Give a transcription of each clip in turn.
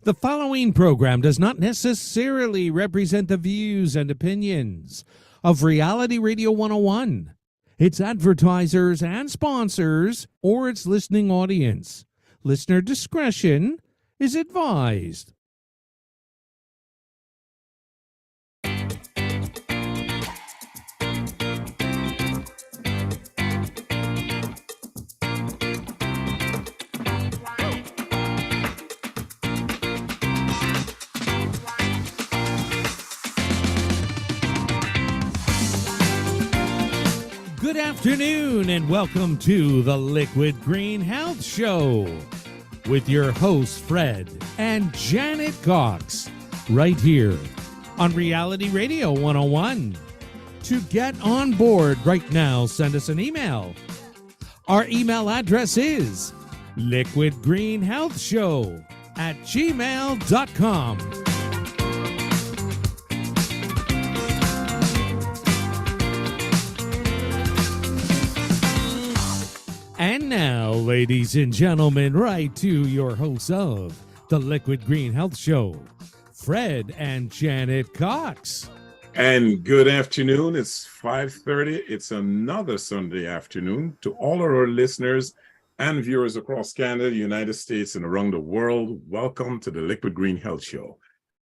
The following program does not necessarily represent the views and opinions of Reality Radio 101, its advertisers and sponsors, or its listening audience. Listener discretion is advised. Good afternoon and welcome to the Liquid Green Health Show with your hosts Fred and Janet Cox right here on Reality Radio 101. To get on board right now, send us an email. Our email address is liquidgreenhealthshow@gmail.com. And now, ladies and gentlemen, right to your hosts of the Liquid Green Health Show, Fred and Janet Cox. And good afternoon. It's 5:30. It's another Sunday afternoon. To all of our listeners and viewers across Canada, the United States, and around the world, welcome to the Liquid Green Health Show.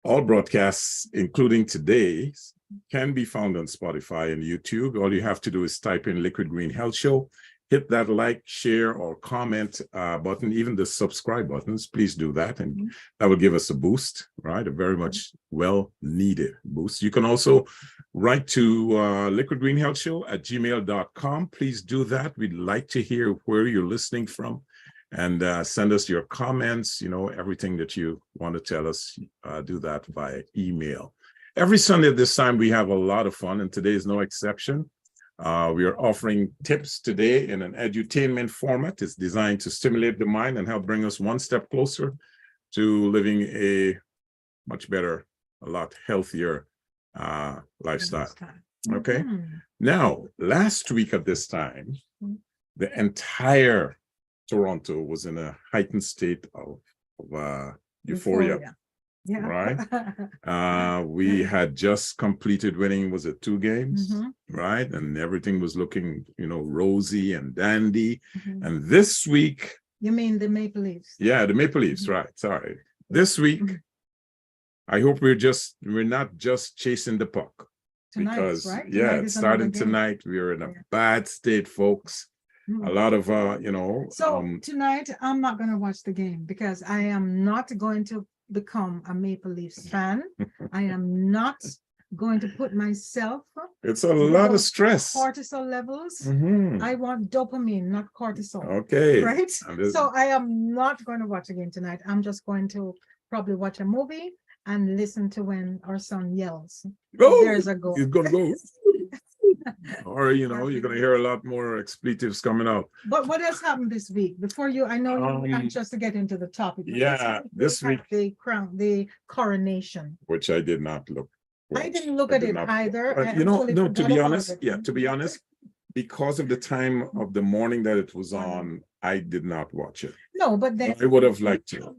All broadcasts, including today's, can be found on Spotify and YouTube. All you have to do is type in Liquid Green Health Show. Hit that like, share, or comment button, even the subscribe buttons. Please do that, and that will give us a boost, right? A very much well-needed boost. You can also write to liquidgreenhealthshow@gmail.com. Please do that. We'd like to hear where you're listening from, and send us your comments, everything that you want to tell us. Do that via email. Every Sunday at this time, we have a lot of fun, and today is no exception. We are offering tips today in an edutainment format. It's designed to stimulate the mind and help bring us one step closer to living a much better, a lot healthier lifestyle. Okay. Now, last week at this time, the entire Toronto was in a heightened state of euphoria. Yeah. Right. We had just completed winning, was it 2 games? Right. And everything was looking, rosy and dandy. And this week. You mean the Maple Leafs? Yeah, the Maple Leafs. Right. Sorry. This week, I hope we're not just chasing the puck. Tonight, because, right? It's starting tonight. We're in a bad state, folks. A lot of, So tonight, I'm not going to watch the game because I am not going to become a Maple Leafs fan. I am not going to put myself. It's a lot of stress. Cortisol levels. I want dopamine, not cortisol. Okay. Right? So I am not going to watch a game tonight. I'm just going to probably watch a movie and listen to when our son yells. Oh, there's a goal. He's gonna go. Or you're gonna hear a lot more expletives coming out. But what has happened this week? Before I know you're anxious to get into the topic. This week the coronation, which I did not look. I didn't look at it either. To be honest, because of the time of the morning that it was on, I did not watch it. No, but then I would have liked to.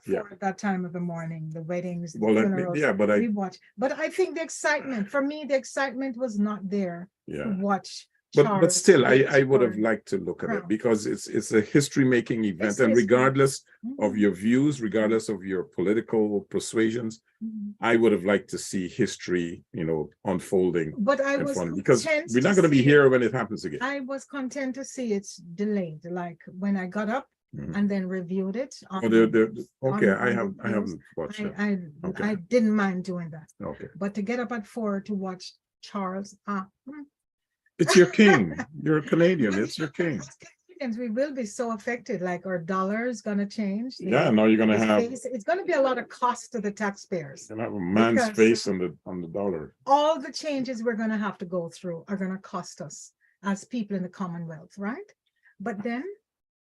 Yeah. At that time of the morning, the weddings. Well, we watched. But I think the excitement was not there to watch. But still, I would have liked to look at it because it's a history-making event, and regardless of your views, regardless of your political persuasions, I would have liked to see history, unfolding. But I was because we're not going to be here when it happens again. I was content to see it's delayed, like when I got up and then reviewed it. I haven't watched it. I didn't mind doing that. Okay. But to get up at 4 to watch Charles. It's your king. You're a Canadian. It's your king. We will be so affected. Like our dollar is going to change. You're going to have. It's going to be a lot of cost to the taxpayers. You're going to have a man's face on the dollar. All the changes we're going to have to go through are going to cost us as people in the Commonwealth, right? But then.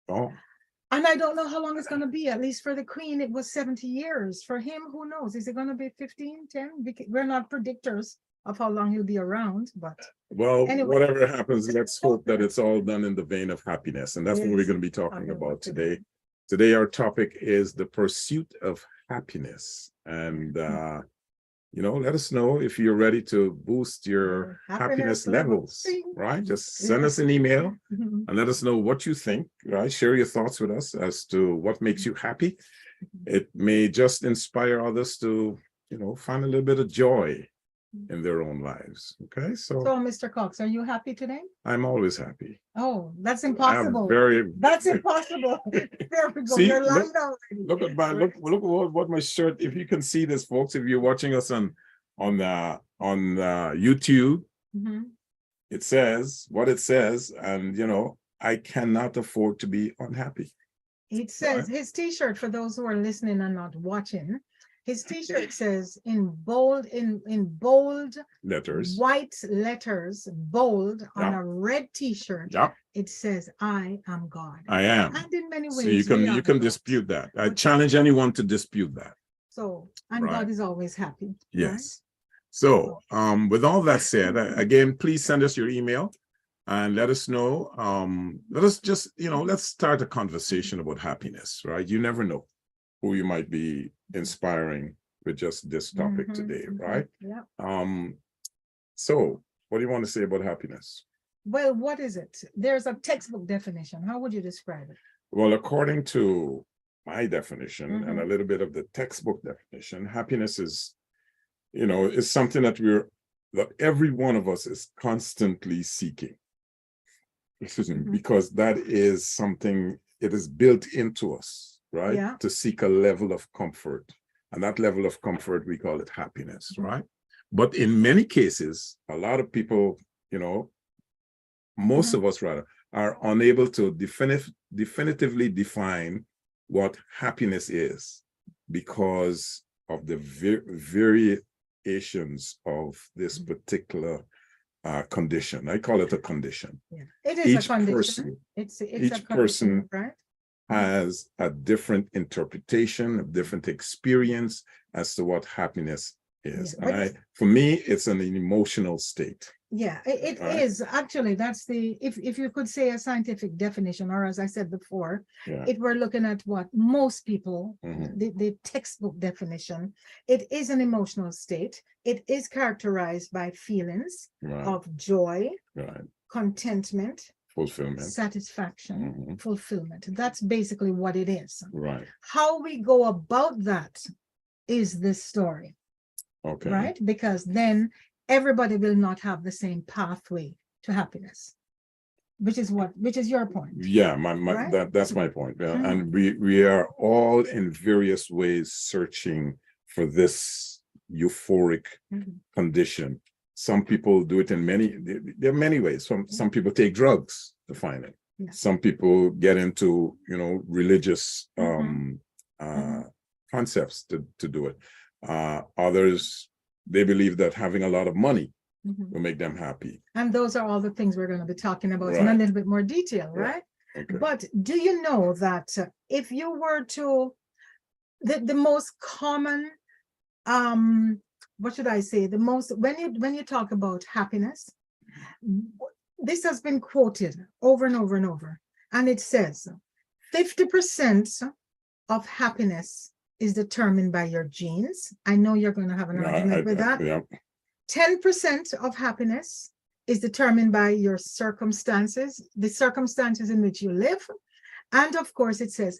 And I don't know how long it's going to be. At least for the Queen, it was 70 years. For him, who knows? Is it going to be 15, 10? We're not predictors of how long he'll be around, but anyway, whatever happens, let's hope that it's all done in the vein of happiness, and that's what we're going to be talking about today. Today, our topic is the pursuit of happiness. And, let us know if you're ready to boost your happiness levels, right? Just send us an email and let us know what you think, right? Share your thoughts with us as to what makes you happy. It may just inspire others to, find a little bit of joy in their own lives. Okay, so Mr. Cox, are you happy today? I'm always happy. Oh, that's impossible. That's impossible. There we go. See, You're lying already. Look at look what my shirt. If you can see this, folks, if you're watching us on YouTube, it says what it says, and I cannot afford to be unhappy. It says his T-shirt, for those who are listening and not watching, his T-shirt says in bold letters, white letters, bold on a red T-shirt. It says, "I am God." I am. And in many ways, so you can dispute that. I challenge anyone to dispute that. So, and God is always happy. Yes. Right? So, with all that said, again, please send us your email and let us know. Let us just, let's start a conversation about happiness, right? You never know who you might be inspiring with just this topic today, right? Yeah. So what do you want to say about happiness? Well, what is it? There's a textbook definition. How would you describe it? Well, according to my definition and a little bit of the textbook definition, happiness is, is something that every one of us is constantly seeking. Because that is something, it is built into us, right? Yeah. To seek a level of comfort. And that level of comfort, we call it happiness, right? But in many cases, a lot of people, most of us rather, are unable to definitively define what happiness is because of the variations of this particular condition. I call it a condition. Yeah. It is a condition. Each person right? has a different interpretation, a different experience as to what happiness is. Yeah, and for me, it's an emotional state. Yeah, it is actually. That's if you could say a scientific definition, or as I said before, if we're looking at what most people, the textbook definition, it is an emotional state. It is characterized by feelings of joy, contentment, fulfillment, satisfaction, fulfillment. That's basically what it is. Right. How we go about that is this story. Okay. Right? Because then everybody will not have the same pathway to happiness, which is your point. Yeah, that's my point. And we are all in various ways searching for this euphoric condition. Some people do it in there are many ways. Some people take drugs to find it. Yeah. Some people get into, religious concepts to do it. Others, they believe that having a lot of money will make them happy. And those are all the things we're going to be talking about in a little bit more detail, right? Okay. But do you know that if you were to, the most common, what should I say? The most, when you talk about happiness, this has been quoted over and over and over. And it says 50% of happiness is determined by your genes. I know you're going to have an argument with that. 10% of happiness is determined by your circumstances, the circumstances in which you live. And of course, it says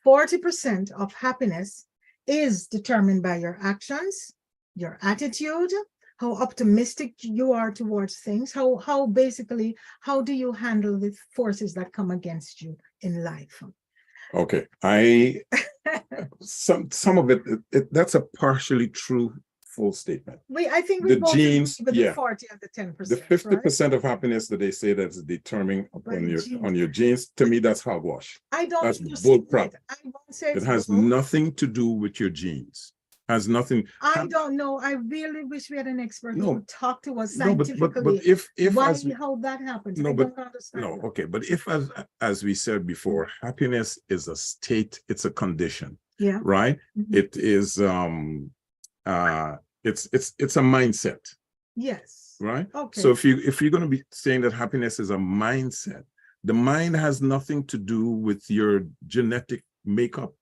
40% of happiness is determined by your actions, your attitude, how optimistic you are towards things, how do you handle the forces that come against you in life? Okay, some of it that's a partially true full statement. I think we both genes, agree with the 40 and the 10%. The 50% of happiness that they say that's determined on your genes, to me, that's hogwash. That's bull crap. It has nothing to do with your genes. Has nothing. I don't know. I really wish we had an expert who would talk to us scientifically. But if how that happens. Okay. But if as we said before, happiness is a state, it's a condition. Yeah. Right? It is it's a mindset. Yes. Right? Okay. So if you're going to be saying that happiness is a mindset, the mind has nothing to do with your genetic makeup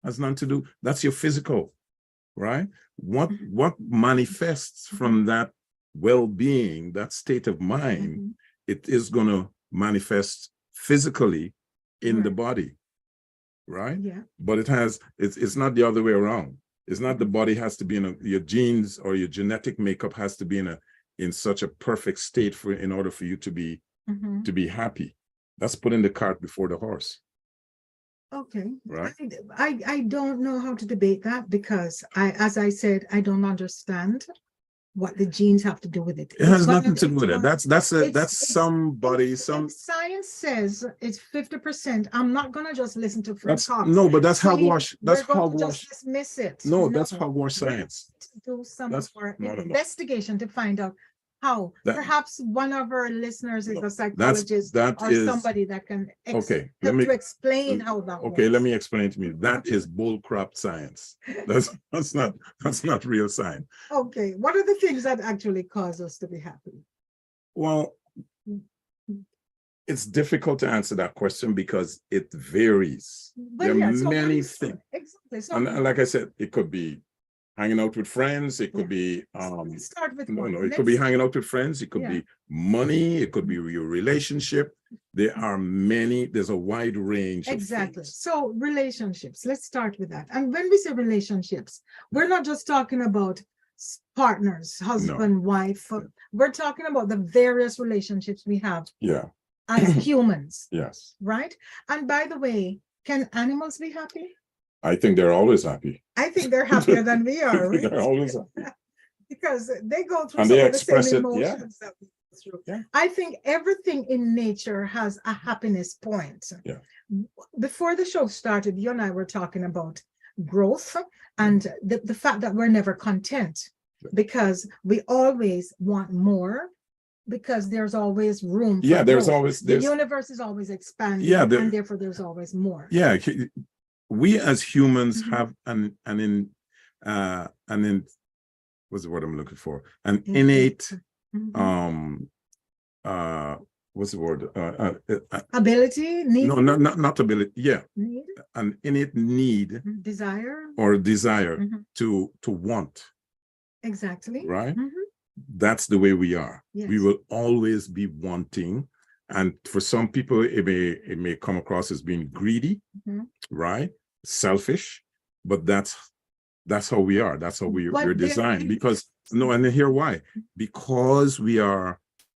has nothing to do. That's your physical, right? What manifests from that well-being, that state of mind, it is going to manifest physically in the body, right? Yeah. But it's not the other way around. It's not the body has to be your genes or your genetic makeup has to be in such a perfect state in order for you to be happy. That's putting the cart before the horse. Okay. Right. I don't know how to debate that because as I said, I don't understand what the genes have to do with it. It has nothing to do with it. That's somebody. If science says it's 50%, I'm not gonna just listen to Fred Cox. No, but that's hogwash. That's hogwash. Just dismiss it. No, that's hogwash science. Do some more investigation to find out how. Perhaps one of our listeners is a psychologist somebody that can help to explain how that works. Let me explain to me. That is bullcrap science. That's not real science. Okay, what are the things that actually cause us to be happy? Well, it's difficult to answer that question because it varies. There are many things. Exactly. So, and like I said, it could be hanging out with friends. It could be start with it could be hanging out with friends. It could be money. It could be your relationship. There's a wide range of things. So relationships, let's start with that. And when we say relationships, we're not just talking about partners, husband, wife. We're talking about the various relationships we have as humans. Yes. Right? And by the way, can animals be happy? I think they're always happy. I think they're happier than we are. Right? They're always happy. Because they go through and some they of the express same it. emotions that we go through. Yeah. I think everything in nature has a happiness point. Yeah. Before the show started, you and I were talking about growth and the fact that we're never content because we always want more. Because there's always room for growth. The universe is always expanding, and therefore there's always more. Yeah, we as humans have an what's the word I'm looking for? An innate what's the word? Ability, need? No, not ability. Yeah, need? An innate need, desire, or desire to want. Exactly. Right. That's the way we are. Yes. We will always be wanting, and for some people, it may come across as being greedy, right? Selfish, but that's how we are. That's how we're designed. Because and hear why? Because we are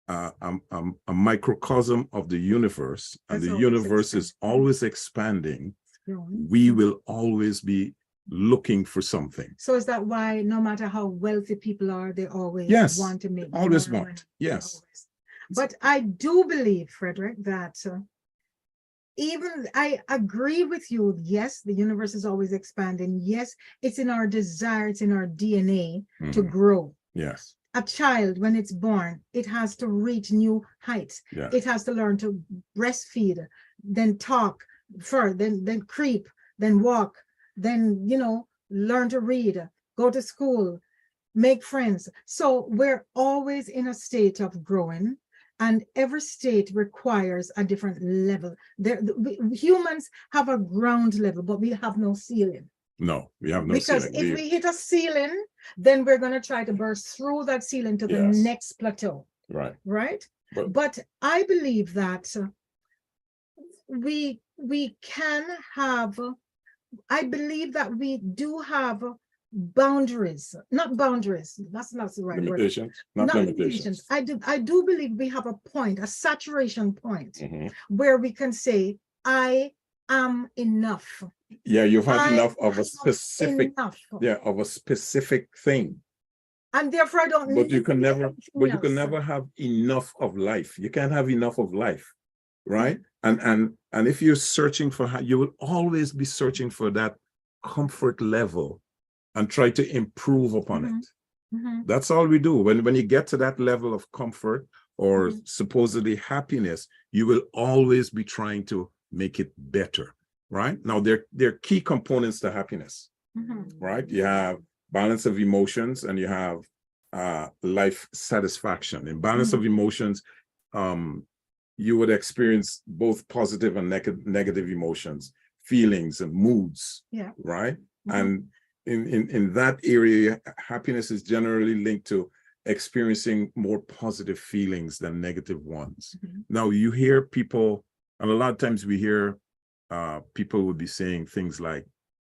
a microcosm of the universe, and the universe is always expanding. We will always be looking for something. So is that why no matter how wealthy people are, they always want to make always more want money. Yes. But I do believe, Frederick, that even I agree with you. Yes, the universe is always expanding. Yes, it's in our desire, it's in our DNA to grow. Yes. A child, when it's born, it has to reach new heights. Yes. It has to learn to breastfeed, then talk, then creep, then walk, then, learn to read, go to school, make friends. So we're always in a state of growing, and every state requires a different level. Humans have a ground level, but we have no ceiling. No, we have no ceiling. Because if we hit a ceiling, then we're going to try to burst through that ceiling to the next plateau. Right. Right? But I believe that we can have... I believe that we do have boundaries, not boundaries. That's not the right word. Not limitations. I do believe we have a point, a saturation point, where we can say, I am enough. Yeah, you've had enough of a specific, of a specific thing. And therefore I don't need you can never have enough of life. You can't have enough of life. Right. And if you're searching for, you will always be searching for that comfort level and try to improve upon it. That's all we do. When you get to that level of comfort or supposedly happiness, you will always be trying to make it better. Right. Now, there are key components to happiness. Right. You have balance of emotions and you have life satisfaction. In balance of emotions, you would experience both positive and negative emotions. feelings and moods. Yeah. Right. Mhm. And in that area, happiness is generally linked to experiencing more positive feelings than negative ones. Mhm. Now you hear people, and a lot of times we hear people would be saying things like,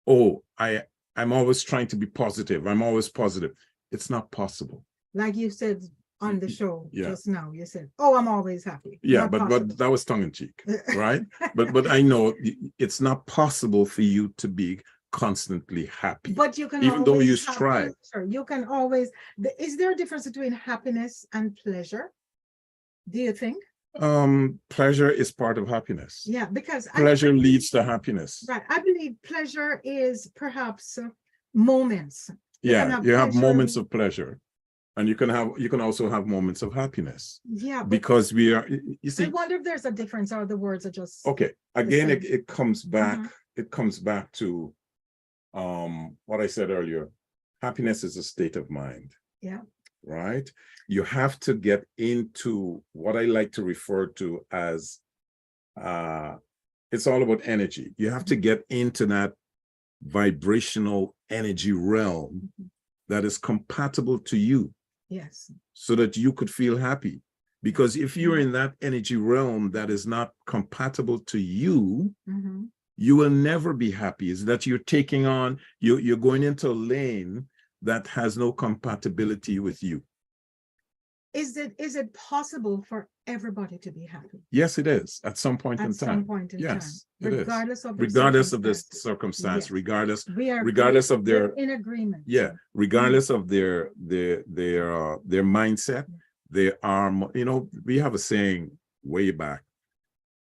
oh, I'm always trying to be positive. I'm always positive. It's not possible. Like you said on the show Yeah. just now, you said, oh, I'm always happy. Yeah, Not but possible. that was tongue in cheek, right? but I know it's not possible for you to be constantly happy. But you can even though you always have try. pleasure. You can always, is there a difference between happiness and pleasure? Do you think? Pleasure is part of happiness. Yeah, because Pleasure leads to happiness. right. I believe pleasure is perhaps moments. Yeah, you have moments of pleasure, and you can also have moments of happiness. Yeah, because we are, you see, I wonder if there's a difference or the words are just okay. Again, same. it comes back. Mhm. It comes back to what I said earlier. Happiness is a state of mind. Yeah. Right? You have to get into what I like to refer to as it's all about energy. You have to get into that vibrational energy realm that is compatible to you. Yes. So that you could feel happy. Because if you're in that energy realm that is not compatible to you, you will never be happy. Is that you're taking on, you're going into a lane that has no compatibility with you. Is it possible for everybody to be happy? Yes, it is. At some point in time. At some point in time. Regardless of the circumstance, yes. regardless of their in agreement. Yeah, regardless of their mindset, they are, we have a saying way back.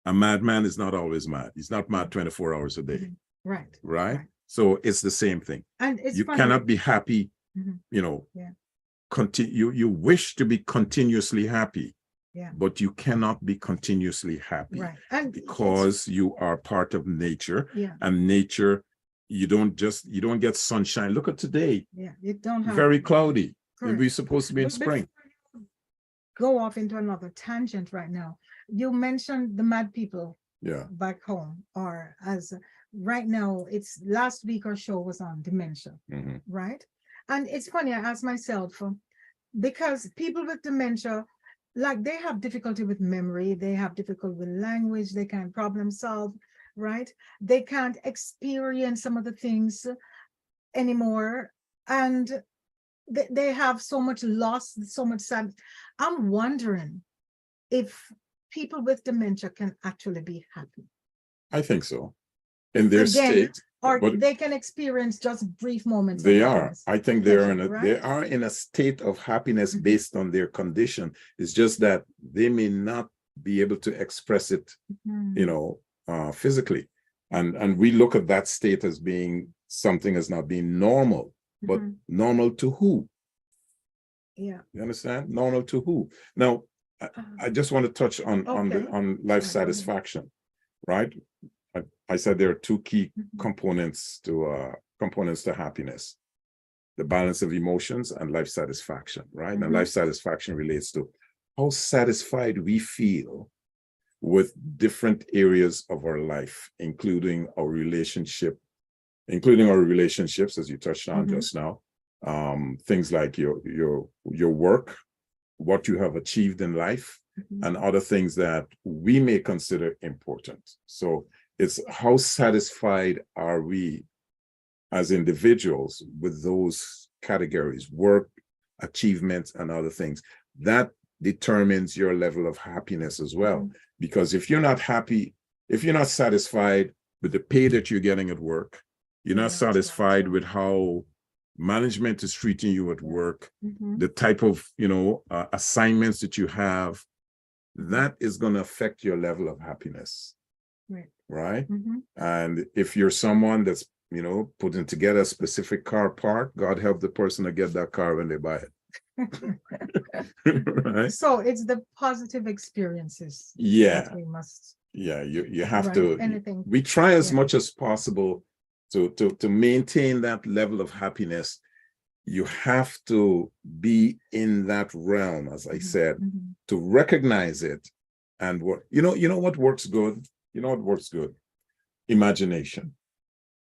A madman is not always mad. He's not mad 24 hours a day. Right. So it's the same thing. And you cannot be happy, you wish to be continuously happy, but you cannot be continuously happy, because you are part of nature, and nature, you don't get sunshine. Look at today. You don't have very cloudy. We're supposed to be in spring. Go off into another tangent right now. You mentioned the mad people back home, or as right now, it's last week our show was on dementia, right? And it's funny, I asked myself, because people with dementia, like they have difficulty with memory, they have difficulty with language, they can't problem solve, right? They can't experience some of the things anymore. And they have so much loss, so much sadness. I'm wondering if people with dementia can actually be happy. I think so. In their state. Or they can experience just brief moments. They are. I think they are in a state of happiness based on their condition. It's just that they may not be able to express it, physically. And we look at that state as being something as not being normal, but normal to who? Yeah. You understand? Normal to who? Now, I just want to touch on life satisfaction, right? I said there are two key components to happiness: the balance of emotions and life satisfaction, right? And life satisfaction relates to how satisfied we feel with different areas of our life, including our relationships, as you touched on just now. Things like your work, what you have achieved in life, and other things that we may consider important. So it's how satisfied are we as individuals with those categories: work, achievements, and other things. That determines your level of happiness as well. Because if you're not happy, if you're not satisfied with the pay that you're getting at work, you're not satisfied with how management is treating you at work, the type of assignments that you have, that is going to affect your level of happiness, right? And if you're someone that's putting together a specific car part, God help the person to get that car when they buy it. Right? So it's the positive experiences that we must you have to we try as much as possible to maintain that level of happiness. You have to be in that realm, as I said, to recognize it. And what what works good, Imagination.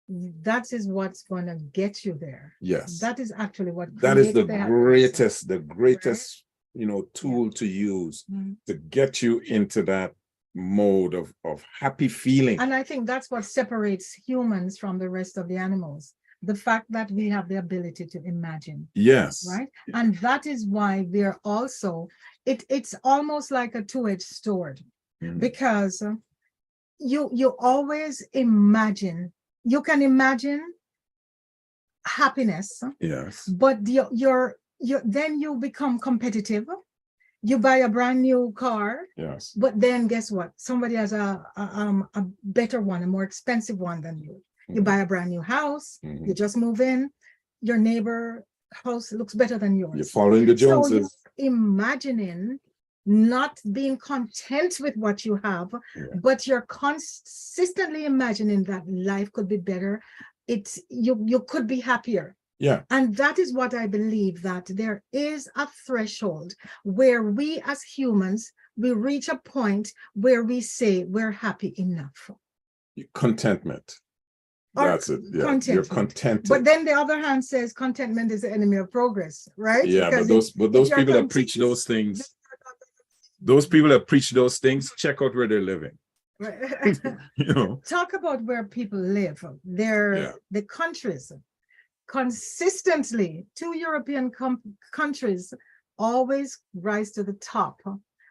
That is what's going to get you there. Yes. That is actually what That is the happiness. greatest, tool to use to get you into that mode of happy feeling. And I think that's what separates humans from the rest of the animals. The fact that we have the ability to imagine. Yes. Right. And that is why we're also, it's almost like a two-edged sword, because you always imagine, you can imagine happiness. Yes. But then you become competitive. You buy a brand new car. Yes. But then guess what? Somebody has a better one, a more expensive one than you. You buy a brand new house. You just move in. Your neighbor house looks better than yours. You're following the Joneses. So you're imagining not being content with what you have, but you're consistently imagining that life could be better. You could be happier. Yeah. And that is what I believe, that there is a threshold where we as humans, we reach a point where we say we're happy enough. Contentment. That's it. Yeah. You're contented. But then the other hand says contentment is the enemy of progress, right? Yeah, because but those people that preach those things, check out where they're living. Talk about where people live. The countries. Consistently, 2 European countries always rise to the top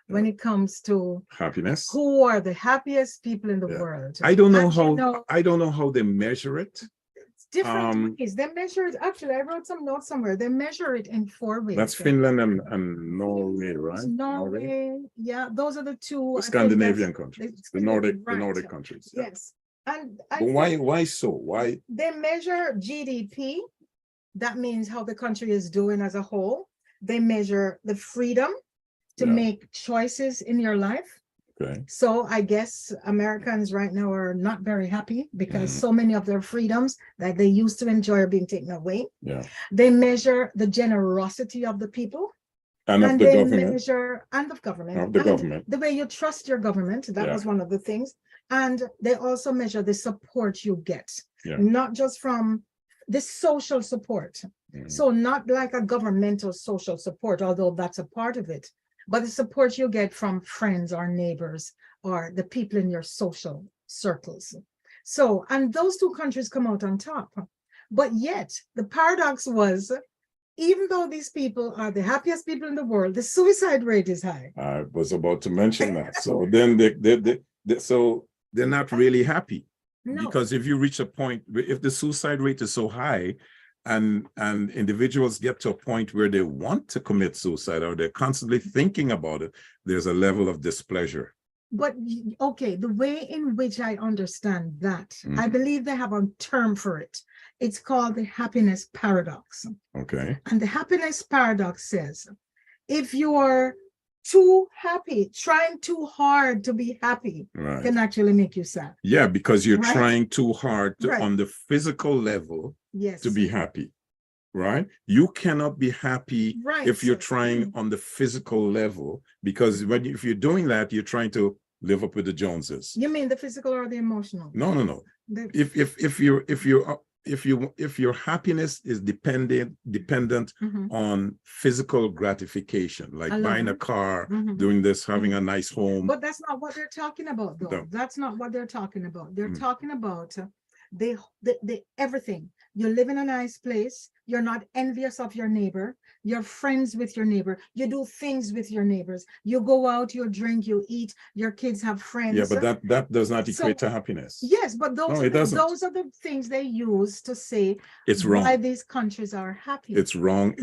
when it comes to happiness. Who are the happiest people in the world? I don't know how they measure it. It's different ways. They measure it. Actually, I wrote some notes somewhere. They measure it in 4 ways. That's Finland and Norway, right? Norway. Yeah, those are the two. The Scandinavian countries, the Nordic countries. Yeah. Yes. And why so? Why? They measure GDP. That means how the country is doing as a whole. They measure the freedom to make choices in your life. Okay. So I guess Americans right now are not very happy because so many of their freedoms that they used to enjoy are being taken away. Yeah. They measure the generosity of the people. And of the government. Measure the way you trust your government. That was one of the things. And they also measure the support you get, not just from the social support. So not like a governmental social support, although that's a part of it, but the support you get from friends or neighbors or the people in your social circles. So, and those 2 countries come out on top. But yet the paradox was, even though these people are the happiest people in the world, the suicide rate is high. I was about to mention that. So then they're not really happy. No. Because if you reach a point, if the suicide rate is so high, and individuals get to a point where they want to commit suicide or they're constantly thinking about it, there's a level of displeasure. But okay, the way in which I understand that, I believe they have a term for it. It's called the happiness paradox. Okay. And the happiness paradox says, if you are too happy, trying too hard to be happy can actually make you sad. Yeah, because you're trying too hard on the physical level to be happy, right? You cannot be happy if you're trying on the physical level, because if you're doing that, you're trying to live up with the Joneses. You mean the physical or the emotional? No. If your happiness is dependent on physical gratification, like buying a car, doing this, having a nice home. But that's not what they're talking about, though. No. That's not what they're talking about. They're talking about the everything. You live in a nice place. You're not envious of your neighbor. You're friends with your neighbor. You do things with your neighbors. You go out, you drink, you eat. Your kids have friends. Yeah, but that does not equate to happiness. Yes, but those are the things they use to say it's wrong. Why these countries are happy. It's wrong.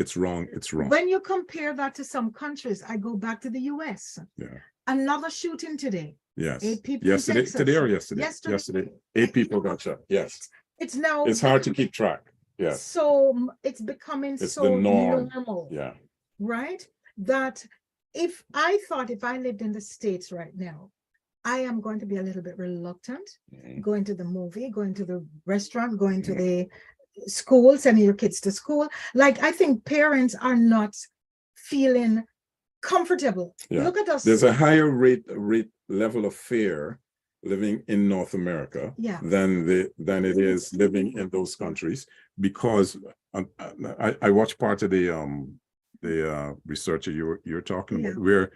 When you compare that to some countries, I go back to the US. Yeah. Another shooting today. Yes. 8 people. Yesterday. 8 people got shot. Yes. It's hard to keep track. Yeah. So it's becoming so normal. Yeah. Right? That if I lived in the States right now, I am going to be a little bit reluctant going to the movie, going to the restaurant, going to the school, sending your kids to school. Like, I think parents are not feeling comfortable. Yeah. Look at us. There's a higher rate level of fear living in North America Yeah. than it is living in those countries, because I watched part of the research that you're talking about, where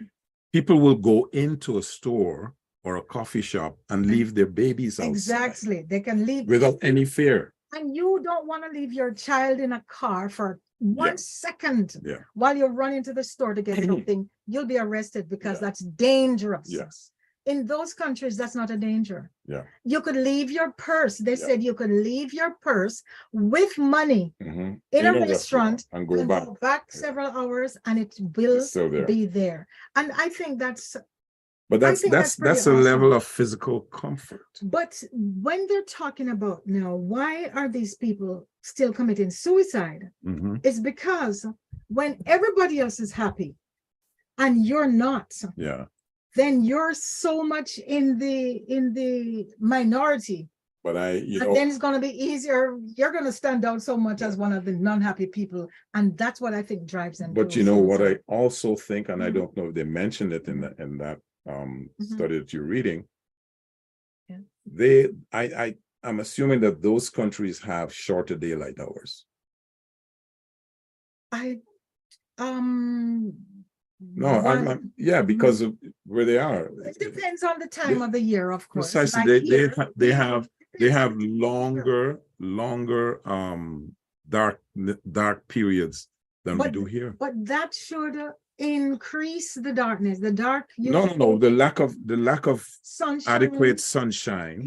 people will go into a store or a coffee shop and leave their babies outside. Exactly. They can leave without any fear. And you don't want to leave your child in a car for 1 second while you're running to the store to get something. You'll be arrested because that's dangerous. Yes. In those countries, that's not a danger. Yeah. You could leave your purse. They said you could leave your purse with money in a restaurant and go back several hours, and it will be there. And I think that's But that's a level of physical comfort. But when they're talking about now, why are these people still committing suicide? It's because when everybody else is happy and you're not, then you're so much in the minority. But then it's going to be easier. You're going to stand out so much as one of the non-happy people, and that's what I think drives them. But you know what I also think, and I don't know if they mentioned it in that study that you're reading. I'm assuming that those countries have shorter daylight hours. Because of where they are. It depends on the time of the year, of course. Precisely, like they have longer dark periods than we do here. But that should increase the darkness. The dark. No. The lack of sunshine, adequate sunshine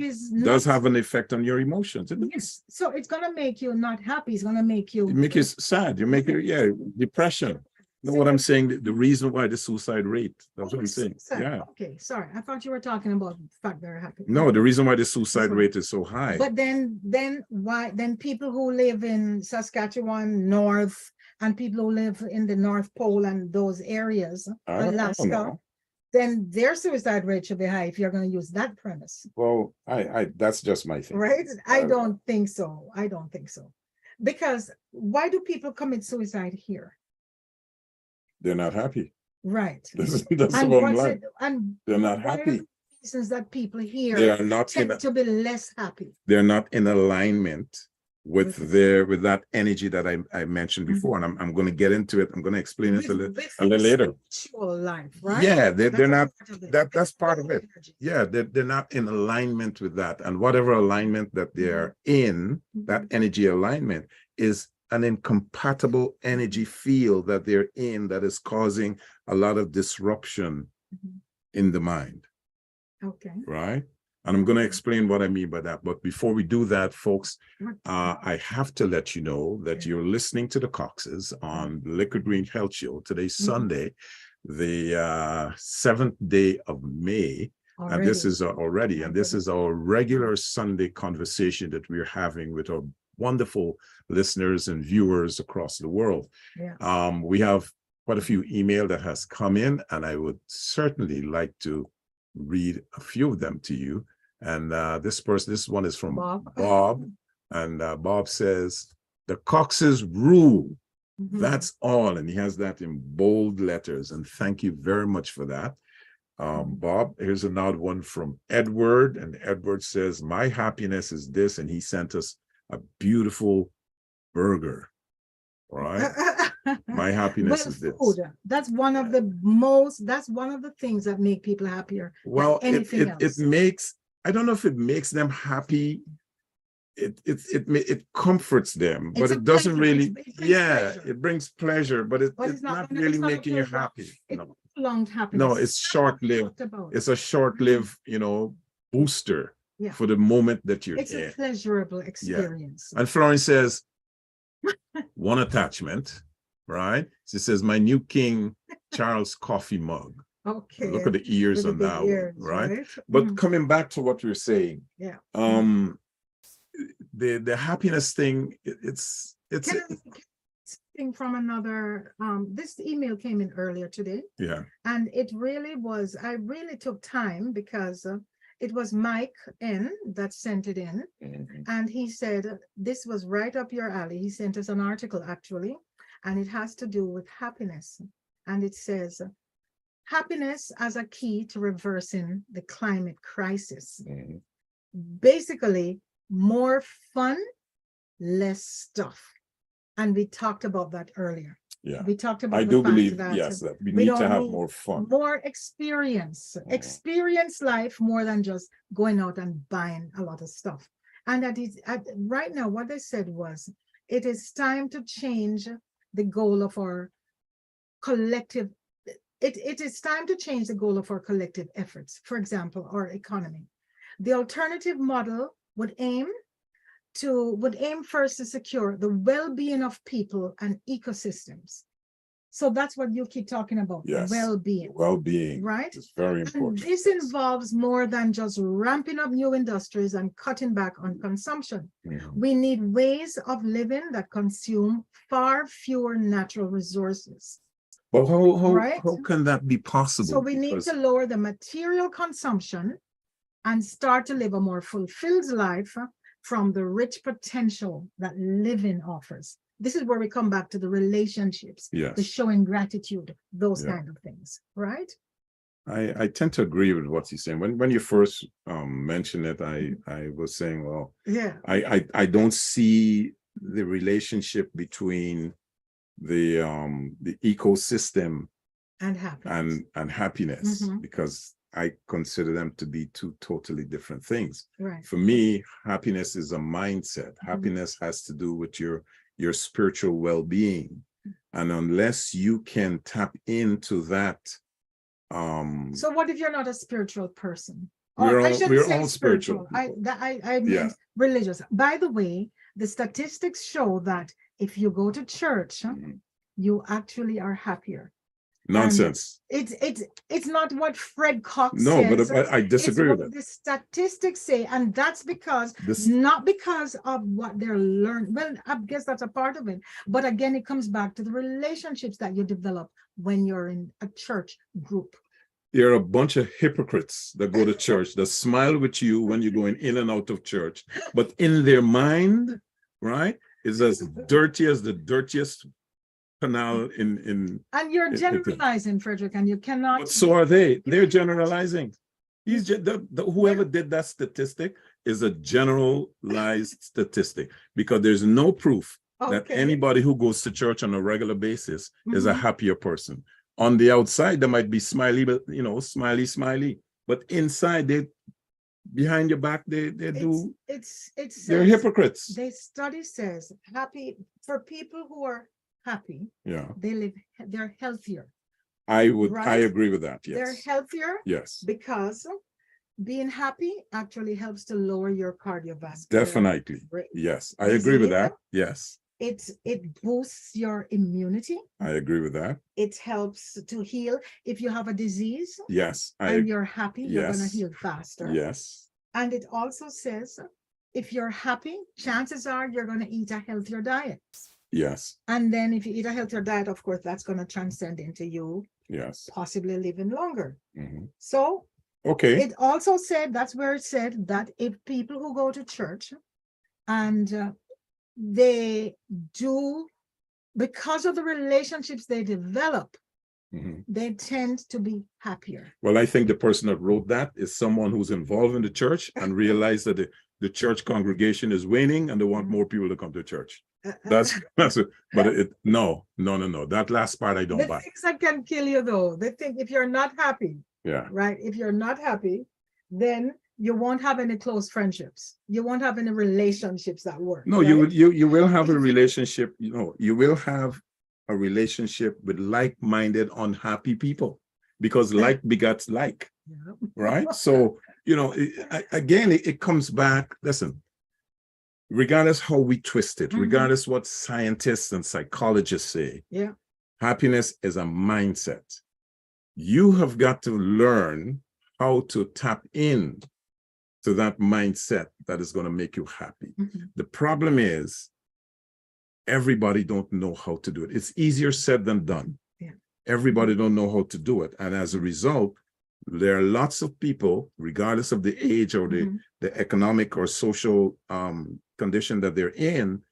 does have an effect on your emotions. Yes. So it's gonna make you not happy. It's gonna make you sad. You make you depression. You know what I'm saying? The reason why the suicide rate. That's what I'm saying. Yeah. Okay. Sorry. I thought you were talking about the fact they're happy. No, the reason why the suicide rate is so high. But then why? Then people who live in Saskatchewan North and people who live in the North Pole and those areas, Alaska, then their suicide rate should be high if you're going to use that premise. Well, that's just my thing. Right? I don't think so. Because why do people commit suicide here? They're not happy. Right. That's what I'm like. And they're not happy. Reasons that people here they are not tend to be less happy. They're not in alignment with that energy that I mentioned before, and I'm going to get into it. I'm going to explain it a little later. Life, right? Yeah, they're not. That's part of it. Yeah, they're not in alignment with that, and whatever alignment that they're in, that energy alignment is an incompatible energy field that they're in that is causing a lot of disruption in the mind. Okay. Right? And I'm going to explain what I mean by that. But before we do that, folks, I have to let you know that you're listening to the Coxes on the Liquid Green Health Show. Today's Sunday, the 7th day of May. And this is this is our regular Sunday conversation that we're having with our wonderful listeners and viewers across the world. We have quite a few emails that has come in, and I would certainly like to read a few of them to you. And this one is from Bob, and Bob says, "The Coxes rule. That's all." And he has that in bold letters. And thank you very much for that. Bob, here's another one from Edward, and Edward says, "My happiness is this," and he sent us a beautiful burger. All right. My happiness is this. That's one of the things that make people happier. Well, it makes, I don't know if it makes them happy. It comforts them, but it doesn't really, it brings pleasure, but it's not really making you happy. Prolonged happiness. No, it's short-lived. It's a short-lived, booster for the moment that you're in. It's a pleasurable experience. And Florence says, one attachment, right? She says, "My new King Charles coffee mug." Okay. Look at the ears on that one, right? But coming back to what you're saying, the happiness thing, it's thing from another. This email came in earlier today. Yeah. And it really was. I really took time because it was Mike N that sent it in, and he said this was right up your alley. He sent us an article actually, and it has to do with happiness. And it says, happiness as a key to reversing the climate crisis. Basically, more fun, less stuff. And we talked about that earlier. Yeah. We talked about I the do fact believe, that yes, that we we need to don't have need more fun. more experience. Experience life more than just going out and buying a lot of stuff. And that is right now, what they said was, it is time to change the goal of our collective. It is time to change the goal of our collective efforts. For example, our economy. The alternative model would aim first to secure the well-being of people and ecosystems. So that's what you keep talking about. Yes. Well-being. Well-being. Right? It's very important. And this involves more than just ramping up new industries and cutting back on consumption. We need ways of living that consume far fewer natural resources. But how Right? can that be possible? So we need to lower the material consumption and start to live a more fulfilled life from the rich potential that living offers. This is where we come back to the relationships, Yes. the showing gratitude, those kind of things, right? I tend to agree with what you're saying. When you first mentioned it, I was saying, well, yeah, I don't see the relationship between the ecosystem and happiness, and happiness, because I consider them to be two totally different things. Right. For me, happiness is a mindset. Happiness has to do with your spiritual well-being. And unless you can tap into that. So what if you're not a spiritual person? We're Say all spiritual. I mean religious. By the way, the statistics show that if you go to church, you actually are happier. Nonsense. And it's not what Fred Cox No, says. but I disagree with it. The statistics say, and that's because not because of what they're learning. Well, I guess that's a part of it. But again, it comes back to the relationships that you develop when you're in a church group. You're a bunch of hypocrites that go to church, that smile with you when you're going in and out of church, but in their mind, right, is as dirty as the dirtiest canal in and you're generalizing, Frederick, and you cannot. But so are they. They're generalizing. He's just whoever did that statistic is a generalized statistic, because there's no proof that anybody who goes to church on a regular basis is a happier person. On the outside, they might be smiley, but smiley, but inside behind your back, they're hypocrites. The study says for people who are happy, they're healthier. I agree with that. Yes, they're healthier. Yes, because being happy actually helps to lower your cardiovascular. Definitely. Yes, I agree with that. Yes, it boosts your immunity. I agree with that. It helps to heal if you have a disease. Yes, and you're happy, you're going to heal faster. Yes, and it also says if you're happy, chances are you're going to eat a healthier diet. Yes. And then if you eat a healthier diet, of course, that's going to transcend into you possibly living longer. So it also said, that's where it said that if people who go to church and they do, because of the relationships they develop, they tend to be happier. Well, I think the person that wrote that is someone who's involved in the church and realized that the church congregation is waning and they want more people to come to church. That's it. But no. That last part I don't buy. The things that can kill you, though, they think if you're not happy, right? If you're not happy, then you won't have any close friendships. You won't have any relationships that work. No, right? you will have a relationship. You will have a relationship with like-minded, unhappy people, because like begets like, right? So, it comes back. Listen, regardless how we twist it, regardless what scientists and psychologists say, happiness is a mindset. You have got to learn how to tap in to that mindset that is going to make you happy. The problem is everybody don't know how to do it. It's easier said than done. Everybody don't know how to do it. And as a result, there are lots of people, regardless of the age or the economic or social condition that they're in,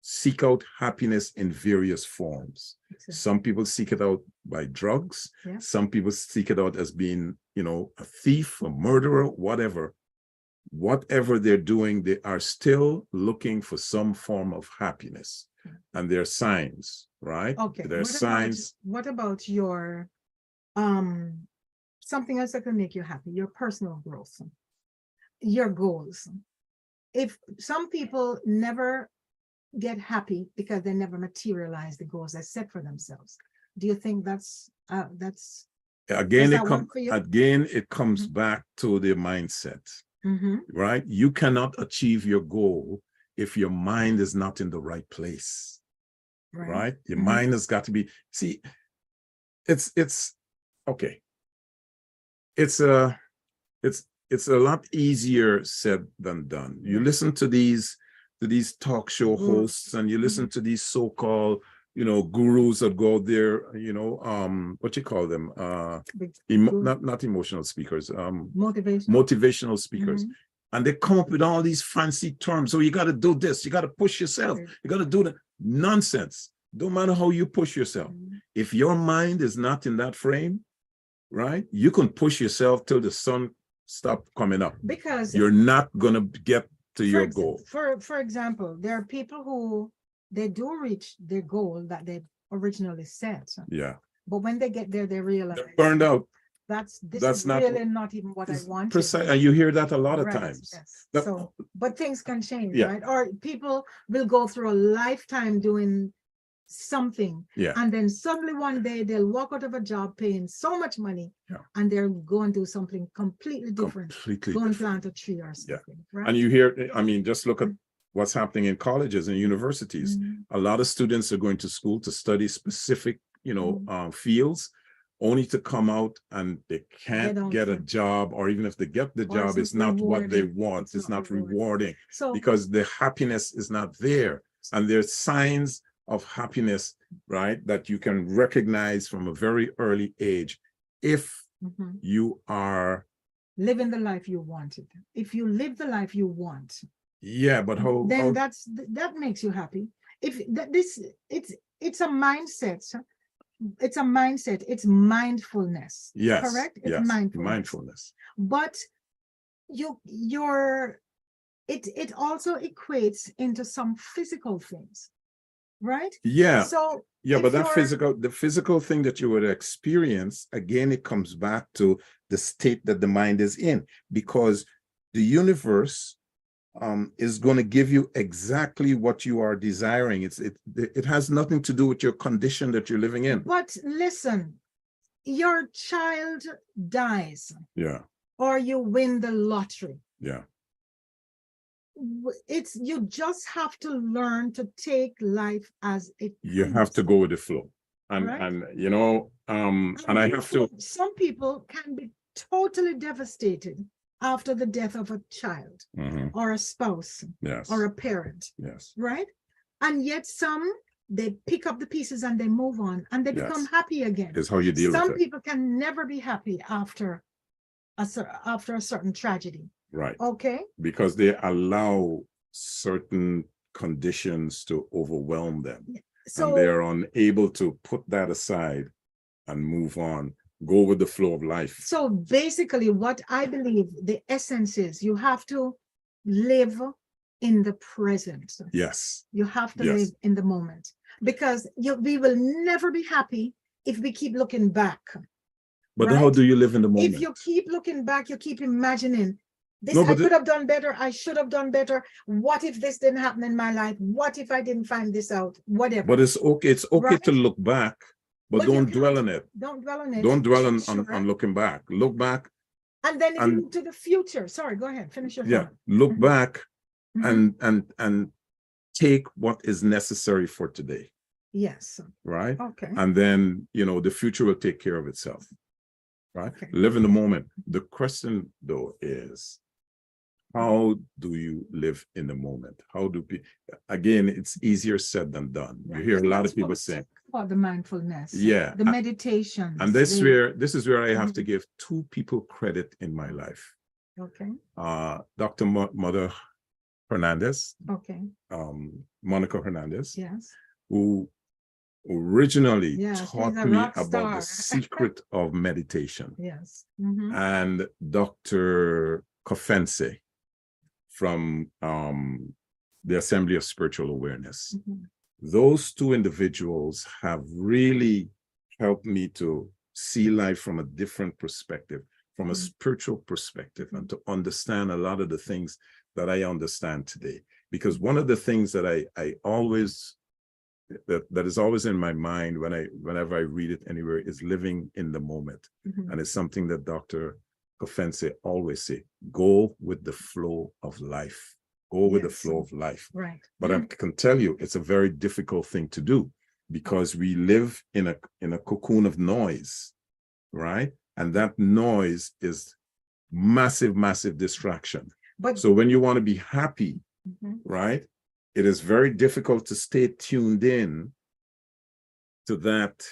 seek out happiness in various forms. Some people seek it out by drugs. Yeah. Some people seek it out as being, a thief, a murderer, whatever. Whatever they're doing, they are still looking for some form of happiness. And there are signs, right? Okay. There are signs. What about your something else that can make you happy? Your personal growth, your goals. If some people never get happy because they never materialize the goals they set for themselves, do you think that's again? It comes Mm-hmm. back to the mindset. Mm-hmm. Right? You cannot achieve your goal if your mind is not in the right place. Right? Your Mm-hmm. mind has got to be, see, it's okay. It's a lot easier said than done. You listen to these talk show hosts, and you listen to these so-called gurus that go out there, what you call them, not emotional speakers, motivational speakers. Mm-hmm. And they come up with all these fancy terms. So you got to do this, you got to push yourself, you got to do that. Nonsense. Don't matter how you push yourself. If your mind is not in that frame, right, you can push yourself till the sun stop coming up, because you're not gonna get to your goal. For example, there are people who they do reach their goal that they originally set. Yeah. But when they get there, they realize they're burned out. That's really not even what I wanted. Precise, and you hear that a lot of Right, times. yes. So, but things can change, right? Or people will go through a lifetime doing something, and then suddenly one day they'll walk out of a job paying so much money, and they're going to do something completely different. Go and plant a tree or something. Right? And you hear, I mean, just look at what's happening in colleges and universities. A lot of students are going to school to study specific, fields, only to come out and they can't get a job, or even if they get the job, it's not what they want. It's not rewarding, because the happiness is not there. And there's signs of happiness, right, that you can recognize from a very early age if you are living the life you wanted. If you live the life you want, but that makes you happy. If it's a mindset. It's a mindset. It's mindfulness. Yes, correct. It's mindfulness. But it also equates into some physical things, right? Yeah. So but the physical thing that you would experience, again, it comes back to the state that the mind is in, because the universe is going to give you exactly what you are desiring. It has nothing to do with your condition that you're living in. But listen, your child dies, or you win the lottery. You just have to learn to take life as it comes. You have to go with the flow, and I have to. Some people can be totally devastated after the death of a child, or a spouse, or a parent, right? And yet some, they pick up the pieces and they move on, and they become happy again. Is how you deal with it. Some people can never be happy after a certain tragedy. Right. Okay. Because they allow certain conditions to overwhelm them. So, and they're unable to put that aside and move on, go with the flow of life. So basically what I believe the essence is, you have to live in the present. Yes. You have to live in the moment, because we will never be happy if we keep looking back. But how do you live in the moment? If you keep looking back, you keep imagining, I could have done better. I should have done better. What if this didn't happen in my life? What if I didn't find this out? Whatever. But it's okay. It's okay to look back, but don't dwell on it. Don't dwell on it. Don't dwell on looking back. Look back. And then into the future. Sorry, go ahead. Finish your thought. Look back and take what is necessary for today. Yes. Right? Okay. And then, the future will take care of itself. Right? Okay. Live in the moment. The question, though, is, how do you live in the moment? Again, it's easier said than done. You hear a lot of people saying about the mindfulness, the meditation. And this is where I have to give two people credit in my life. Okay. Dr. Mother Hernandez. Okay. Monica Hernandez. Yes. Who originally Yes, he's taught a me rock about the star. secret of meditation. Yes. Mhm. And Dr. Kofense from the Assembly of Spiritual Awareness. Mhm. Those two individuals have really helped me to see life from a different perspective, from a spiritual perspective, and to understand a lot of the things that I understand today. Because one of the things that I always that is always in my mind whenever I read it anywhere is living in the moment. And it's something that Dr. Kofense always say, go with the flow of life. Go with the flow of life. Right. But I can tell you, it's a very difficult thing to do because we live in a cocoon of noise, right? And that noise is massive, massive distraction. But so when you want to be happy, right, it is very difficult to stay tuned in to that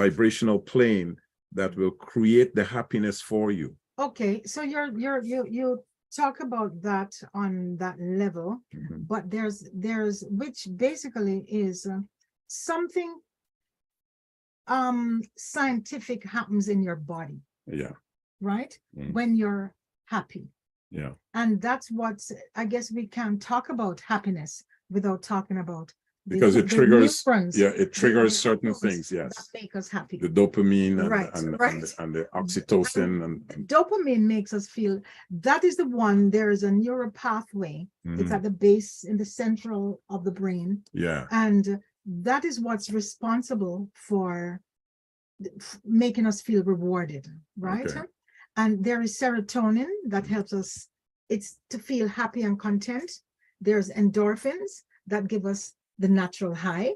vibrational plane that will create the happiness for you. okay, so you talk about that on that level, but there's which basically is something scientific happens in your body, Yeah. right? When you're happy. Yeah. And that's what I guess we can talk about happiness without talking about because it triggers neurons, it triggers certain things, yes, that make us happy. the dopamine and, Right, and the oxytocin and dopamine makes us feel, that is the one, there is a neural pathway. It's at the base in the central of the brain. Yeah. And that is what's responsible for making us feel rewarded, right? Okay. And there is serotonin that helps us, it's to feel happy and content. There's endorphins that give us the natural high,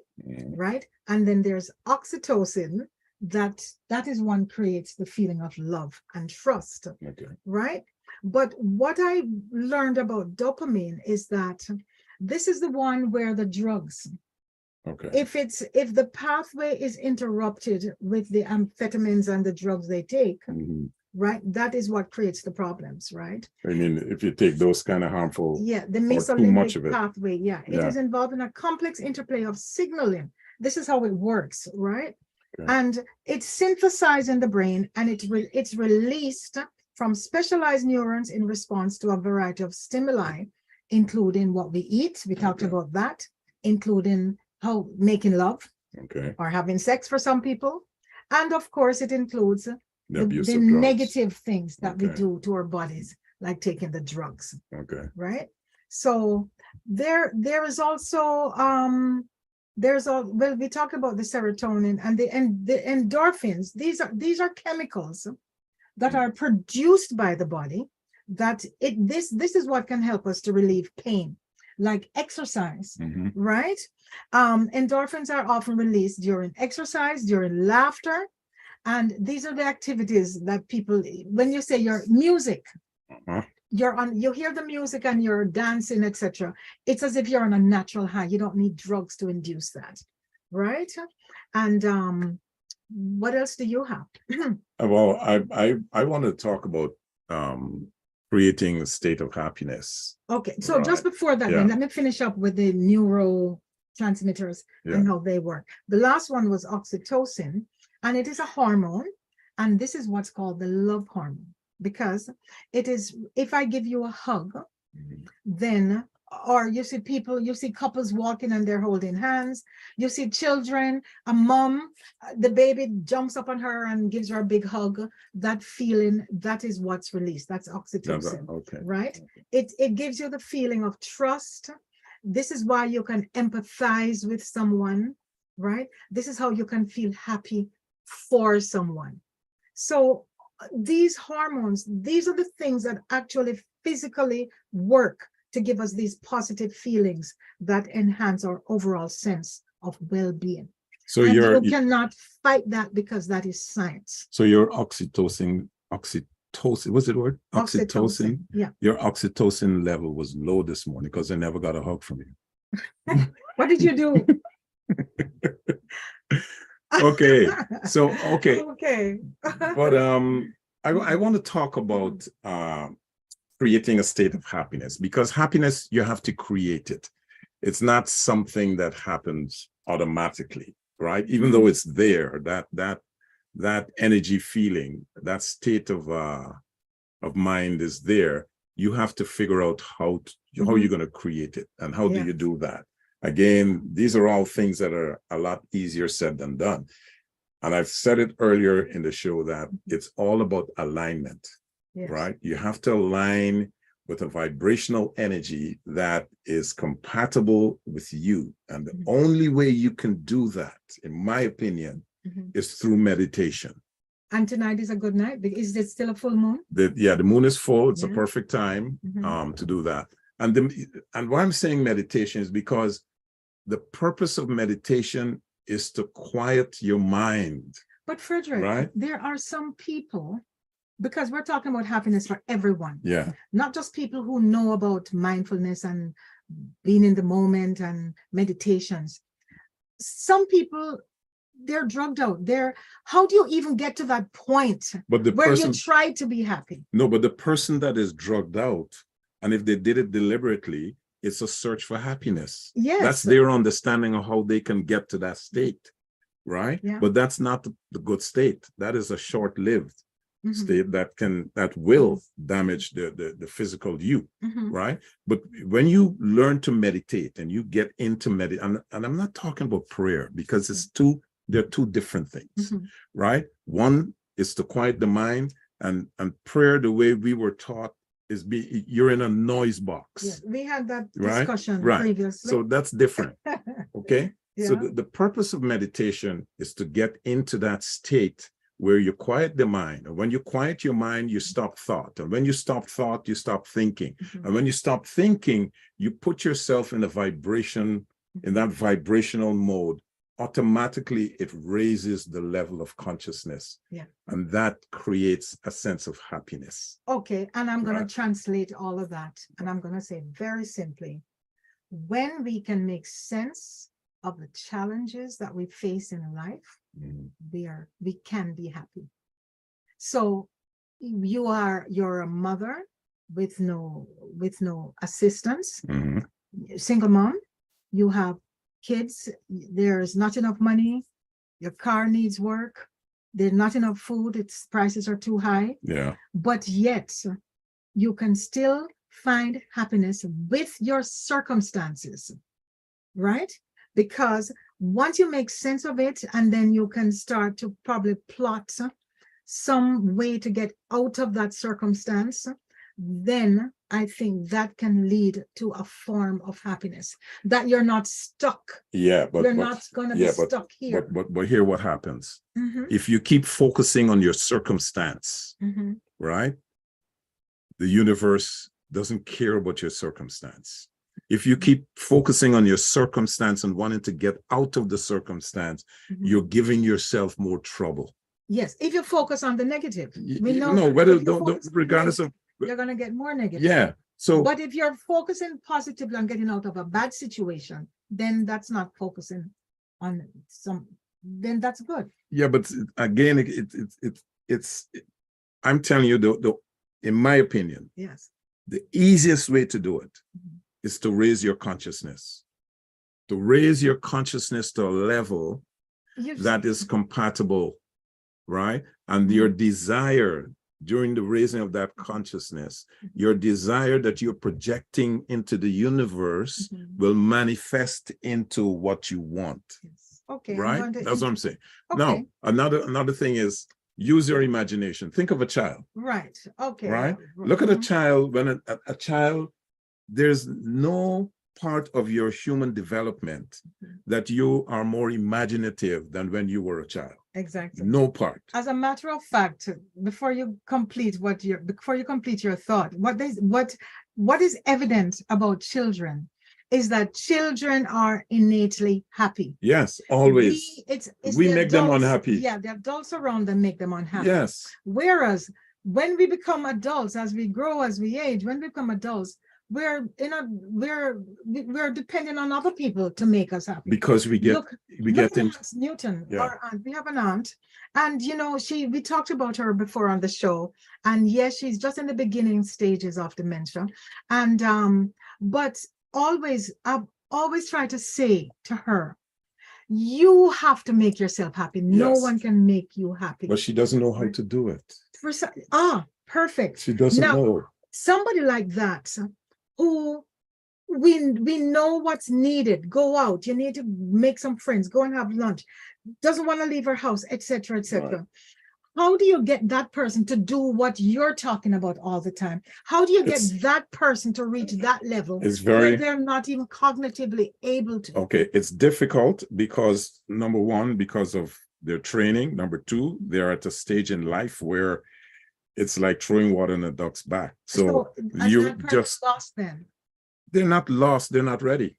right? And then there's oxytocin that is one creates the feeling of love and trust, right? But what I learned about dopamine is that this is the one where the drugs, if the pathway is interrupted with the amphetamines and the drugs they take, right, that is what creates the problems, right? I mean, if you take those kind of harmful, the too much of mesolimbic it, pathway, it is involved in a complex interplay of signaling. This is how it works, right? And it's synthesized in the brain, and it's released from specialized neurons in response to a variety of stimuli, including what we eat. We talked about that, including how making love or having sex for some people. And of course, it includes the negative things that we do to our bodies, like taking the drugs. Right. So there is also well, we talk about the serotonin and the endorphins. These are chemicals that are produced by the body, that this is what can help us to relieve pain, like exercise, right? Endorphins are often released during exercise, during laughter. And these are the activities that people, when you say your music, you hear the music and you're dancing, etc. It's as if you're on a natural high. You don't need drugs to induce that, right? And what else do you have? Well, I want to talk about creating a state of happiness. Okay, so just before that, then let me finish up with the neurotransmitters and how they work. The last one was oxytocin, and it is a hormone, and this is what's called the love hormone, because it is, if I give you a hug, then, or you see couples walking and they're holding hands, you see children, a mom, the baby jumps up on her and gives her a big hug, that feeling, that is what's released. That's oxytocin, right? It gives you the feeling of trust. This is why you can empathize with someone, right? This is how you can feel happy for someone. So these hormones, these are the things that actually physically work to give us these positive feelings that enhance our overall sense of well-being. So you cannot fight that, because that is science. So your oxytocin, what's the word? Oxytocin. Yeah. Your oxytocin level was low this morning because I never got a hug from you. What did you do? Okay. But I want to talk about creating a state of happiness, because happiness, you have to create it. it's not something that happens automatically, right? Even though it's there, that energy feeling, that state of mind is there. You have to figure out how you're going to create it, and how do you do that? Again, these are all things that are a lot easier said than done. And I've said it earlier in the show that it's all about alignment, right? You have to align with a vibrational energy that is compatible with you. And the only way you can do that, in my opinion, is through meditation. And tonight is a good night. Is it still a full moon? The moon is full. It's a perfect time to do that. And why I'm saying meditation is because the purpose of meditation is to quiet your mind. But Frederick, right? There are some people, because we're talking about happiness for everyone. Yeah. Not just people who know about mindfulness and being in the moment and meditations. Some people, they're drugged out. How do you even get to that point where you try to be happy? No, but the person that is drugged out, and if they did it deliberately, it's a search for happiness. Yes. That's their understanding of how they can get to that state, right? Yeah. But that's not the good state. That is a short-lived state that will damage the physical you, right? But when you learn to meditate and you get into and I'm not talking about prayer, because they're two different things, right? One is to quiet the mind, and prayer, the way we were taught, is you're in a noise box. Yeah, we had that discussion previously. So that's different. Okay. So the purpose of meditation is to get into that state where you quiet the mind. And when you quiet your mind, you stop thought. And when you stop thought, you stop thinking. And when you stop thinking, you put yourself in a vibration, in that vibrational mode. Automatically it raises the level of consciousness, and that creates a sense of happiness. Okay, and I'm going to translate all of that, and I'm going to say very simply, when we can make sense of the challenges that we face in life, we can be happy. So you're a mother with no assistance, single mom, you have kids, there's not enough money, your car needs work, there's not enough food, prices are too high. Yeah. But yet you can still find happiness with your circumstances, right? Because once you make sense of it, and then you can start to probably plot some way to get out of that circumstance, then I think that can lead to a form of happiness, that you're not stuck. Yeah, but you're not going to be stuck here. But here what happens. If you keep focusing on your circumstance, right? The universe doesn't care about your circumstance. If you keep focusing on your circumstance and wanting to get out of the circumstance, you're giving yourself more trouble. Yes, if you focus on the negative. We know regardless of, you're going to get more negative. Yeah. So, but if you're focusing positively on getting out of a bad situation, then that's not focusing on then that's good. Yeah, but again, I'm telling you, in my opinion, yes, the easiest way to do it is to raise your consciousness. To raise your consciousness to a level that is compatible, right? And your desire during the raising of that consciousness, your desire that you're projecting into the universe will manifest into what you want. Yes. Okay. Right? That's what I'm saying. Okay. Now, another thing is use your imagination. Think of a child. Right. Okay. Right? Look at a child. When a child, there's no part of your human development that you are more imaginative than when you were a child. Exactly. No part. As a matter of fact, before you complete your thought, what is evident about children is that children are innately happy. Yes, always. We make them unhappy. Yeah, the adults around them make them unhappy. Yes. Whereas when we become adults, as we grow, as we age, when we become adults, we're dependent on other people to make us happy, because we get Newton, our aunt. We have an aunt, and we talked about her before on the show, and yes, she's just in the beginning stages of dementia, and but always always try to say to her, you have to make yourself happy. No Yes. one can make you happy. But she doesn't know how to do it. Perfect. She doesn't know. Somebody like that who we know what's needed. Go out. You need to make some friends. Go and have lunch. Doesn't want to leave her house, etc., etc. Right. How do you get that person to do what you're talking about all the time? How do you get that person to reach that level where they're not even cognitively able to? Okay, it's difficult because number one, because of their training. Number two, they're at a stage in life where it's like throwing water in a duck's back. So you just lost them. They're not lost. They're not ready.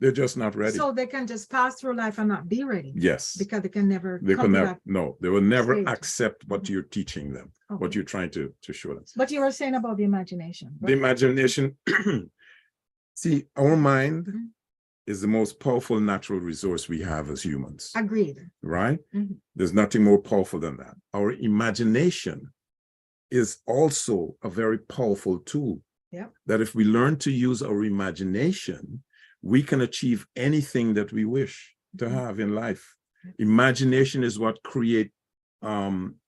They're just not ready. So they can just pass through life and not be ready. Yes. Because they can never. They can never. No, they will never stage. accept what you're teaching them, what you're trying to show them. But you were saying about the imagination. Right? The imagination. See, our mind is the most powerful natural resource we have as humans. Agreed. Right? There's nothing more powerful than that. Our imagination is also a very powerful tool. Yeah. That if we learn to use our imagination, we can achieve anything that we wish to have in life. Imagination is what creates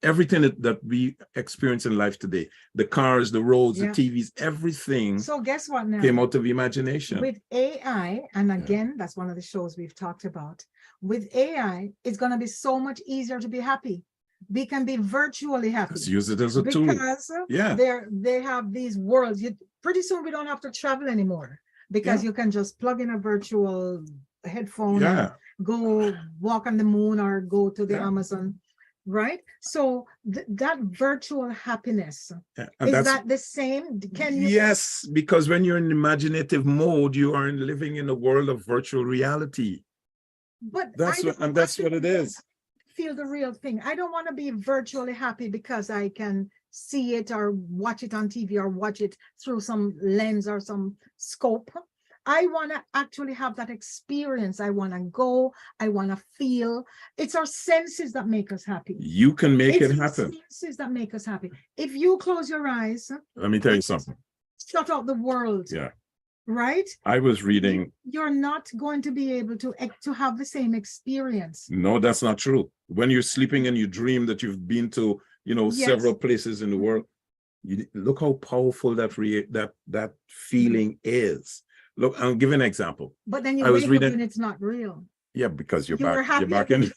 everything that we experience in life today. The cars, the roads, the TVs, everything. So guess what now? Came out of imagination. With AI, and again, that's one of the shows we've talked about. With AI, it's going to be so much easier to be happy. We can be virtually happy. Let's use it as a tool. Because they have these worlds. Pretty soon we don't have to travel anymore. Because you can just plug in a virtual headphone and go walk on the moon or go to the Amazon, right? So that virtual happiness, is that the same? Can you? Yes, because when you're in imaginative mode, you are living in a world of virtual reality. But that's what it is. Feel the real thing. I don't want to be virtually happy because I can see it or watch it on TV or watch it through some lens or some scope. I want to actually have that experience. I want to go. I want to feel. It's our senses that make us happy. You can make it happen. Senses that make us happy. If you close your eyes, let me tell you something. Shut out the world. Yeah. Right? I was reading. You're not going to be able to have the same experience. No, that's not true. When you're sleeping and you dream that you've been to, several places in the world, look how powerful that feeling is. Look, I'll give an example. But then you wake up and it's not real. Yeah, because you're back in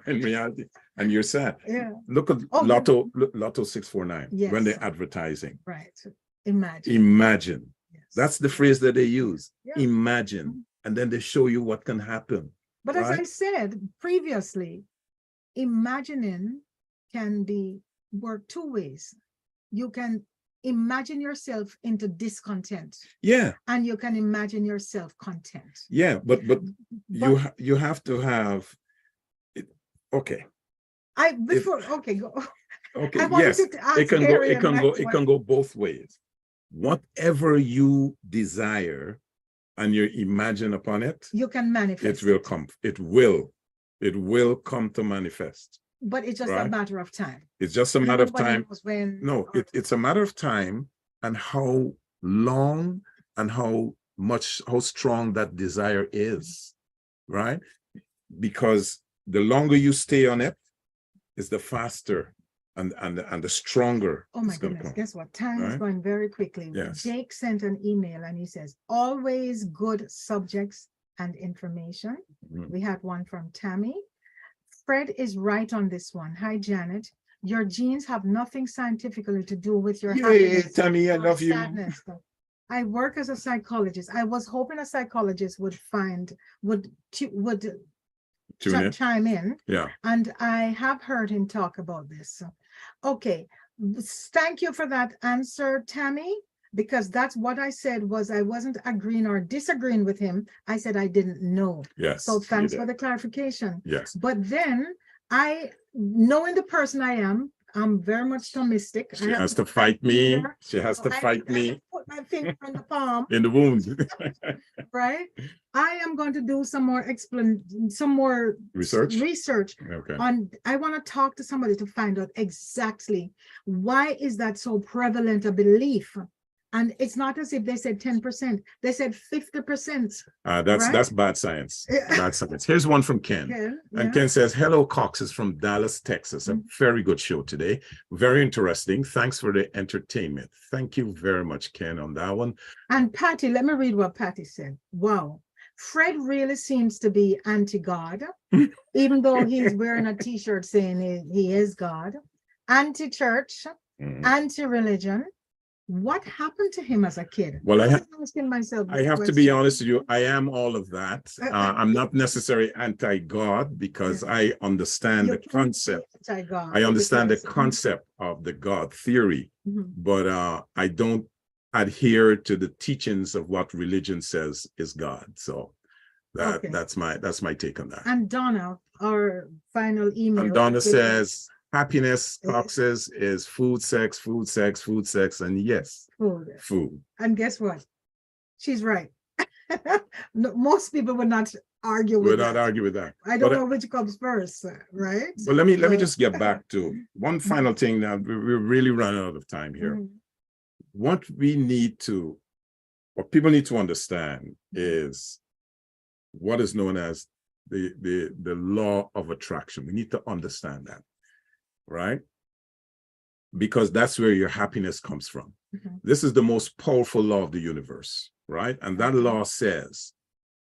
reality and you're sad. Yeah. Look at Lotto 649 when they're advertising. Right. Imagine. Imagine. Yes. That's the phrase that they use. Yeah. Imagine. And then they show you what can happen. But as I said previously, imagining can work two ways. You can imagine yourself into discontent. Yeah. And you can imagine yourself content. Yeah, but you have to have it. Okay. Go. Okay, yes. It can go both ways. Whatever you desire and you imagine upon it, you can manifest. It will come. It will come to manifest. But it's just a matter of time. It's just a matter of time. It's a matter of time and how long and how strong that desire is, right? Because the longer you stay on it, is the faster and the stronger. Oh my goodness, guess what? Time is going very quickly. Yes. Jake sent an email and he says, always good subjects and information. We had one from Tammy. Fred is right on this one. Hi, Janet. Your genes have nothing scientifically to do with your happiness. Tammy, I love you. Sadness. I work as a psychologist. I was hoping a psychologist would chime in. Yeah. And I have heard him talk about this. Okay. Thank you for that answer, Tammy, because that's what I said was I wasn't agreeing or disagreeing with him. I said I didn't know. Yes. So thanks for the clarification. Yes. But then knowing the person I am, I'm very much Thomistic. She has to fight me. She has to fight me. Put my finger in the palm. In the wound. Right? I am going to do some more research. Okay. I want to talk to somebody to find out exactly why is that so prevalent a belief And it's not as if they said 10%, they said 50%. That's bad science. Bad science. Here's one from Ken. And Ken says, hello, Cox is from Dallas, Texas. A very good show today. Very interesting. Thanks for the entertainment. Thank you very much, Ken, on that one. And Patty, let me read what Patty said. Wow. Fred really seems to be anti-God, even though he's wearing a t-shirt saying he is God. Anti-church, anti-religion. What happened to him as a kid? Well, I have to be honest with you. I am all of that. I'm not necessarily anti-God because I understand the concept. I understand the concept of the God theory, but I don't adhere to the teachings of what religion says is God. So that's my take on that. And Donna, our final email. And Donna says, happiness, Cox says, is food, sex, and yes, food. And guess what? She's right. Most people would not argue with that. I don't know which comes first, right? Well, let me just get back to one final thing. Now we're really running out of time here. What people need to understand is what is known as the law of attraction. We need to understand that. Right? Because that's where your happiness comes from. This is the most powerful law of the universe, right? And that law says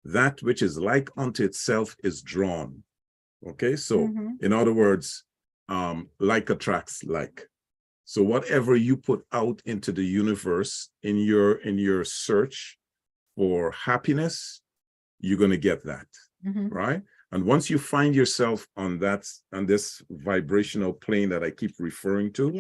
that which is like unto itself is drawn. Okay, so in other words, like attracts like. So whatever you put out into the universe in your search for happiness, you're going to get that, right? And once you find yourself on this vibrational plane that I keep referring to,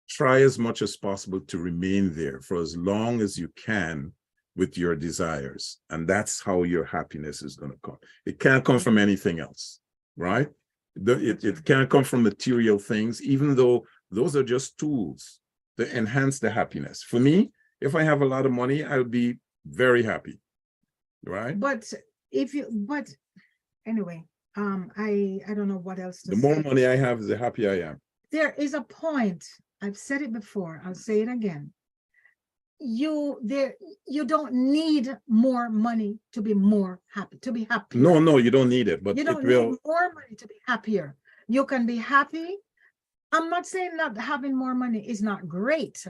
try as much as possible to remain there for as long as you can with your desires. And that's how your happiness is going to come. It can't come from anything else, right? It can't come from material things, even though those are just tools to enhance the happiness. For me, if I have a lot of money, I would be very happy, right? But anyway, I don't know what else to say. The more money I have, the happier I am. There is a point. I've said it before. I'll say it again. You don't need more money to be more happy, to be happy. No, you don't need it, but you don't need more money to be happier. You can be happy. I'm not saying that having more money is not great,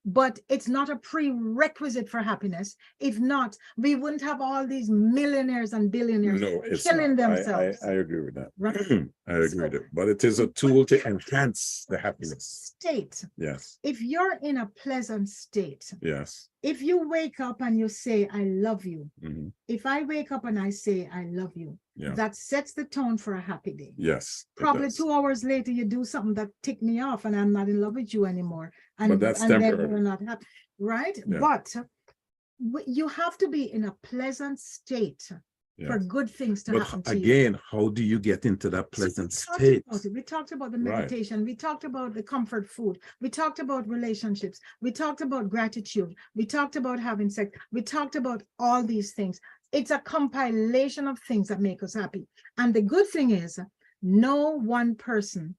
but it's not a prerequisite for happiness. If not, we wouldn't have all these millionaires and billionaires killing themselves. I agree with that. Right? I agree with it. But it is a tool to enhance the happiness. State. Yes. If you're in a pleasant state. Yes. If you wake up and you say, I love you. If I wake up and I say, I love you, that sets the tone for a happy day. Yes. Probably 2 hours later, you do something that tick me off and I'm not in love with you anymore. But that's temporary. Then we're not happy, right? Yeah. But you have to be in a pleasant state for good things to happen to you. Again, how do you get into that pleasant state? We talked about the meditation. Right. We talked about the comfort food. We talked about relationships. We talked about gratitude. We talked about having sex. We talked about all these things. It's a compilation of things that make us happy. And the good thing is, no one person,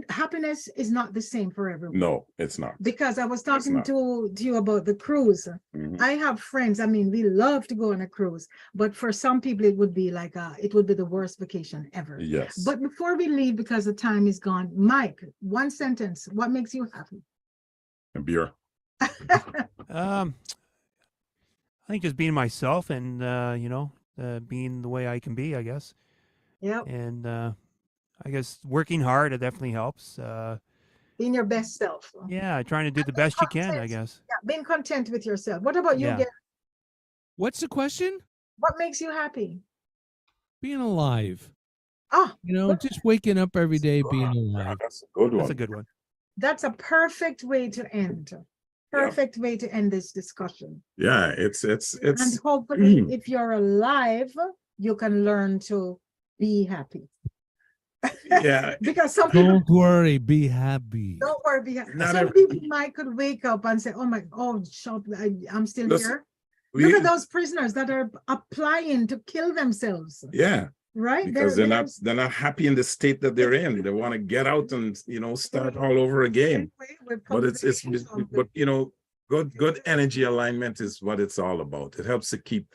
happiness is not the same for everyone. No, it's not. Because I was talking to you about the cruise. I have friends, we love to go on a cruise, but for some people it would be like it would be the worst vacation ever. Yes. But before we leave, because the time is gone, Mike, one sentence, what makes you happy? A beer. I think just being myself and being the way I can be, I guess. Yeah. And I guess working hard, it definitely helps. Being your best self. Yeah, trying to do the best you can, I guess. Yeah, being content with yourself. What about you, Gary? What's the question? What makes you happy? Being alive. Oh, just waking up every day, being alive. That's a good one. That's a good one. That's a perfect way to end. Perfect way to end this discussion. Yeah, it's and hopefully if you're alive, you can learn to be happy. Yeah. Because some people don't worry, be happy. Don't worry, be happy. Some people might could wake up and say, I'm still here. Look at those prisoners that are applying to kill themselves. Yeah. Right. Because they're not happy in the state that they're in. They want to get out and start all over again. But good energy alignment is what it's all about. It helps to keep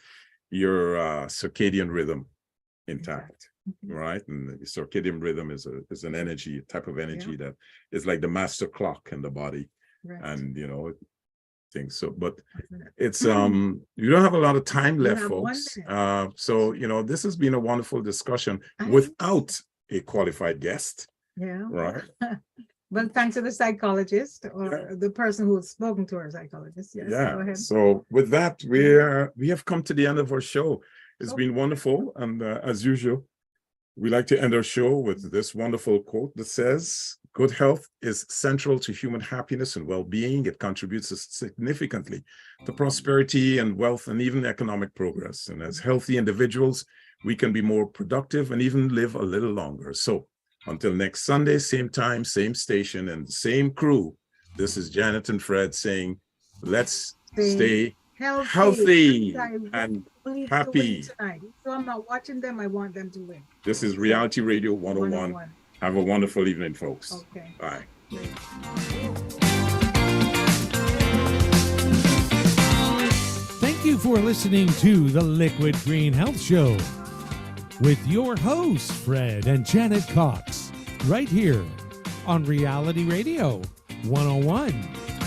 your circadian rhythm intact, right? And the circadian rhythm is an energy, type of energy that is like the master clock in the body, and things. So, but it's you don't have a lot of time left, folks. So this has been a wonderful discussion without a qualified guest. Yeah. Right. Well, thanks to the psychologist or the person who has spoken to our psychologist. Yes. Yeah. Go ahead. So with that, we have come to the end of our show. It's been wonderful, and as usual, we like to end our show with this wonderful quote that says, "Good health is central to human happiness and well-being. It contributes significantly to prosperity and wealth and even economic progress. And as healthy individuals, we can be more productive and even live a little longer." So until next Sunday, same time, same station, and same crew, this is Janet and Fred saying, let's stay healthy and happy. Tonight. So I'm not watching them. I want them to win. This is Reality Radio 101. Have a wonderful evening, folks. Okay. Bye. Thank you for listening to the Liquid Green Health Show with your hosts, Fred and Janet Cox, right here on Reality Radio 101.